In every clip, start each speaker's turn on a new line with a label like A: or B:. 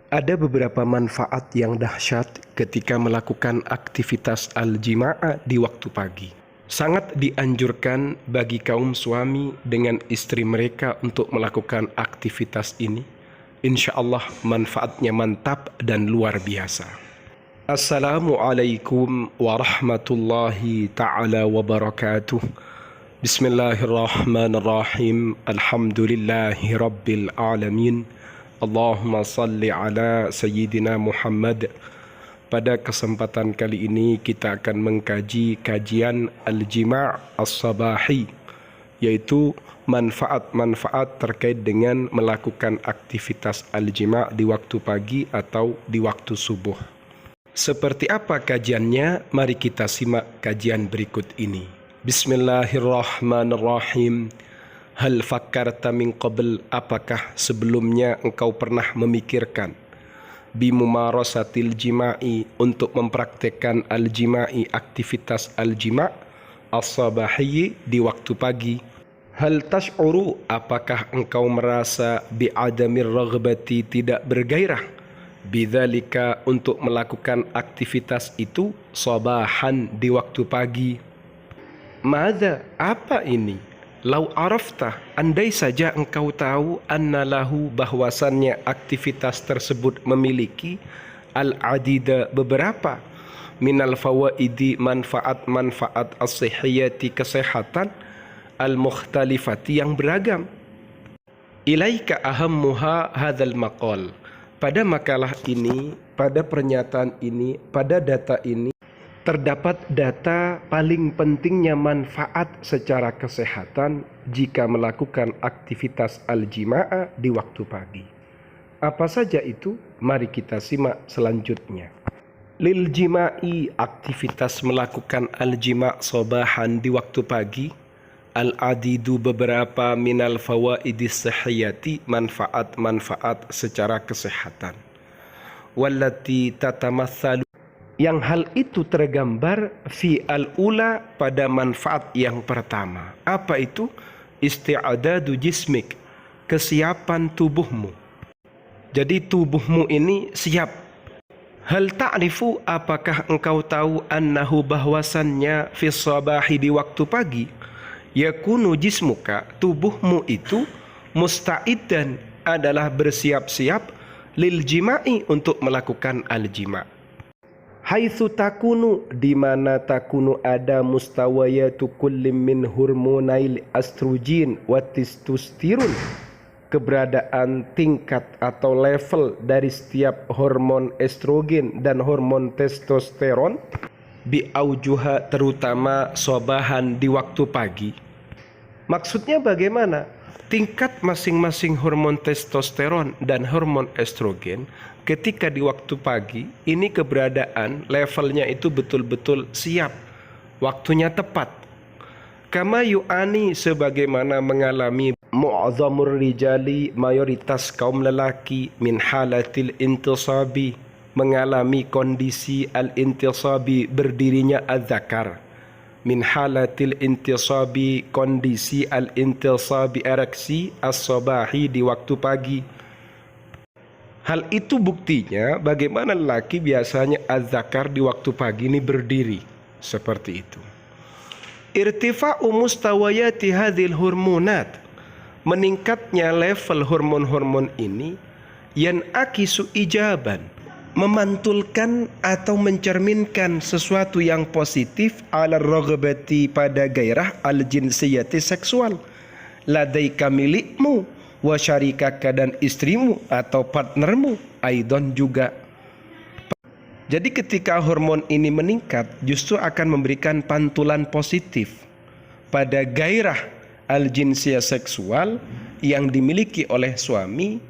A: Ada beberapa manfaat yang dahsyat ketika melakukan aktivitas al-jima'ah di waktu pagi. Sangat dianjurkan bagi kaum suami dengan istri mereka untuk melakukan aktivitas ini. Insya Allah manfaatnya mantap dan luar biasa. Assalamualaikum warahmatullahi ta'ala wabarakatuh. Bismillahirrahmanirrahim. Alhamdulillahi rabbil alamin. Allahumma salli ala Sayyidina Muhammad. Pada kesempatan kali ini kita akan mengkaji kajian al-jima' as-sabahi, yaitu manfaat-manfaat terkait dengan melakukan aktivitas al-jima' di waktu pagi atau di waktu subuh. Seperti apa kajiannya? Mari kita simak kajian berikut ini. Bismillahirrahmanirrahim. Hal fakkarta min qabl, apakah sebelumnya engkau pernah memikirkan bimumarasatil jima'i, untuk mempraktekkan al-jima'i, aktivitas al-jima' as-sabahi, di waktu pagi. Hal tash'uru, apakah engkau merasa bi'adamir raghbati, tidak bergairah, bidzalika, untuk melakukan aktivitas itu sabahan, di waktu pagi. Madza, apa ini? Lau arafta, andai saja engkau tahu, annalahu, bahwasannya aktivitas tersebut memiliki al-adida, beberapa, minal fawaidi, manfaat-manfaat as-sihhiyati, kesehatan, al-mukhtalifati, yang beragam. Ilaika ahammuha hadzal maqal, pada makalah ini, pada pernyataan ini, pada data ini terdapat data paling pentingnya manfaat secara kesehatan jika melakukan aktivitas al-jima'ah di waktu pagi. Apa saja itu? Mari kita simak selanjutnya. Lil jima'i, aktivitas melakukan al-jima' sabahan di waktu pagi, al-adidu, beberapa, minal fawaidis sihhiyati, manfaat-manfaat secara kesehatan, wallati tatamatsalu, yang hal itu tergambar fi al-ula, pada manfaat yang pertama. Apa itu? Isti'adadu jismik, kesiapan tubuhmu. Jadi tubuhmu ini siap. Hal ta'rifu, apakah engkau tahu, annahu, bahwasannya, fi sabahi, di waktu pagi, yakunu jismuka, tubuhmu itu, musta'idan, adalah bersiap-siap, lil jima'i, untuk melakukan al-jima'. Haitsu takunu, di mana takunu ada mustawayatu kullim min hormonail estrogen wa testosteron, keberadaan tingkat atau level dari setiap hormon estrogen dan hormon testosteron, bi aujuha, terutama sabahan, di waktu pagi. Maksudnya bagaimana? Tingkat masing-masing hormon testosteron dan hormon estrogen ketika di waktu pagi ini, keberadaan levelnya itu betul-betul siap, waktunya tepat. Kama yu'ani, sebagaimana mengalami mu'azzamur rijali, mayoritas kaum lelaki, min halatil intisabi, mengalami kondisi al-intisabi, berdirinya az-zakar. Min halatil intisabi, kondisi al-intisabi, ereksi, as-sabahi, di waktu pagi. Hal itu buktinya bagaimana lelaki biasanya az-zakar di waktu pagi ini berdiri seperti itu. Irtifa'u mustawayati hadhil hormonat, meningkatnya level hormon-hormon ini, yan akisu ijaban, memantulkan atau mencerminkan sesuatu yang positif, ala raghbati, pada gairah, al-jinsiyati, seksual, ladaika, milikmu, wa syarikaka, dan istrimu atau partnermu, aidon, juga. Jadi ketika hormon ini meningkat, justru akan memberikan pantulan positif pada gairah al-jinsiyah, seksual, yang dimiliki oleh suami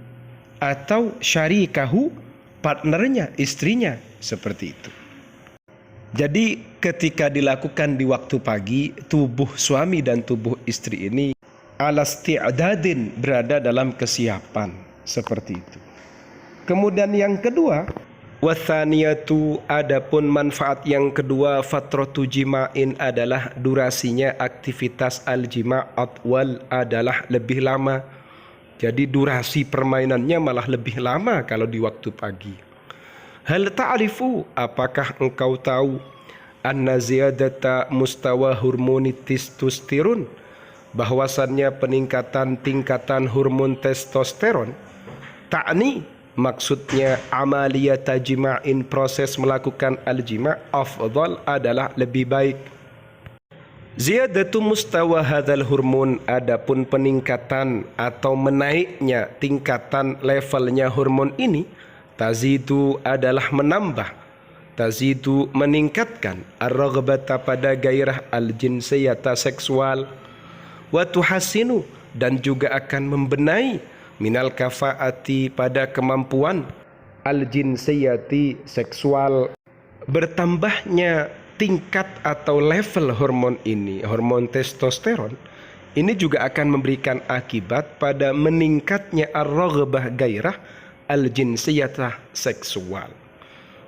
A: atau syarikahu, partnernya, istrinya, seperti itu. Jadi ketika dilakukan di waktu pagi, tubuh suami dan tubuh istri ini alasti'adadin, berada dalam kesiapan, seperti itu. Kemudian yang kedua, wathaniyatu, adapun manfaat yang kedua, fatratu jima'in, adalah durasinya aktivitas al-jima' atwal, adalah lebih lama. Jadi durasi permainannya malah lebih lama kalau di waktu pagi. Hal ta'rifu, apakah engkau tahu anna ziyadata mustawa hormoni testosteron, bahwasannya peningkatan tingkatan hormon testosteron ta'ni, maksudnya amaliyata jima'in, proses melakukan al-jima', afdal, adalah lebih baik. Ziyadatu mustawa hadzal hormon, adapun peningkatan atau menaiknya tingkatan levelnya hormon ini, tazidu adalah menambah, tazidu meningkatkan, ar-raghbata pada gairah al-jinsiyata seksual, wa tuhassinu dan juga akan membenahi, minal kafaati pada kemampuan, al-jinsiyati seksual. Bertambahnya tingkat atau level hormon ini, hormon testosteron, ini juga akan memberikan akibat pada meningkatnya ar-raghbah gairah al-jinsiyatah seksual.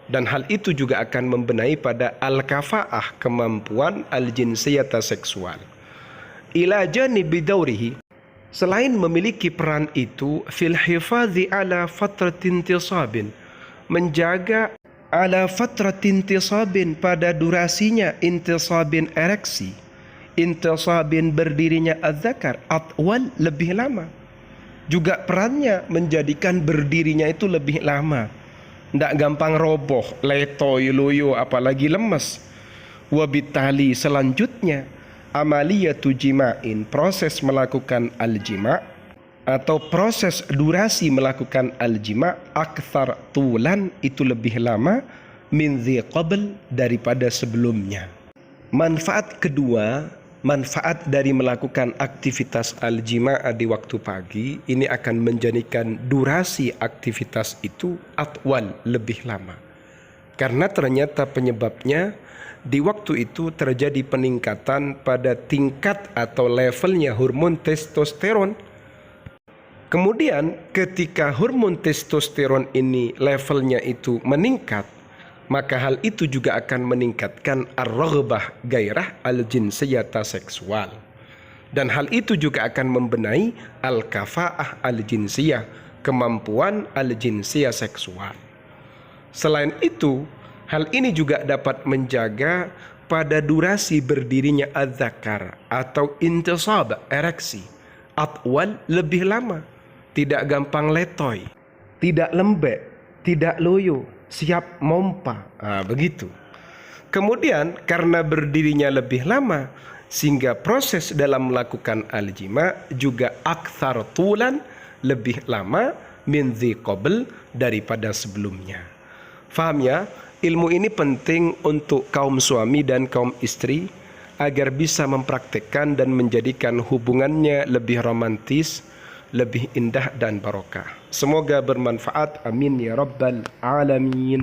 A: Dan hal itu juga akan membenahi pada al-kafaah, kemampuan al-jinsiyatah seksual. Ila janibi daurihi, selain memiliki peran itu, fil hifadhi ala fatratin tisabin, menjaga ala fatratin intisabin, pada durasinya intisabin ereksi, intisabin berdirinya az-zakar, atwal, lebih lama. Juga perannya menjadikan berdirinya itu lebih lama, tidak gampang roboh, letoy, loyo, apalagi lemes. Wabitali, selanjutnya amaliyatu jima'in, proses melakukan al-jima' atau proses durasi melakukan al-jima' akthar tulan, itu lebih lama, min dhi qabl, daripada sebelumnya. Manfaat kedua, manfaat dari melakukan aktivitas al-jima' di waktu pagi, ini akan menjadikan durasi aktivitas itu atwal, lebih lama. Karena ternyata penyebabnya di waktu itu terjadi peningkatan pada tingkat atau levelnya hormon testosteron. Kemudian ketika hormon testosteron ini levelnya itu meningkat, maka hal itu juga akan meningkatkan ar-raghbah gairah al-jinsiyata seksual. Dan hal itu juga akan membenahi al-kafaah al-jinsiyah, kemampuan al-jinsiyah seksual. Selain itu, hal ini juga dapat menjaga pada durasi berdirinya az-zakar atau intisab, ereksi, atwal, lebih lama. Tidak gampang letoy, tidak lembek, tidak loyo, siap mompa. Begitu. Kemudian karena berdirinya lebih lama, sehingga proses dalam melakukan al-jima' juga akthar tulan, lebih lama, min dhi qabl, daripada sebelumnya. Faham ya? Ilmu ini penting untuk kaum suami dan kaum istri agar bisa mempraktekkan dan menjadikan hubungannya lebih romantis, lebih indah dan barokah. Semoga bermanfaat. Amin ya rabbal alamin.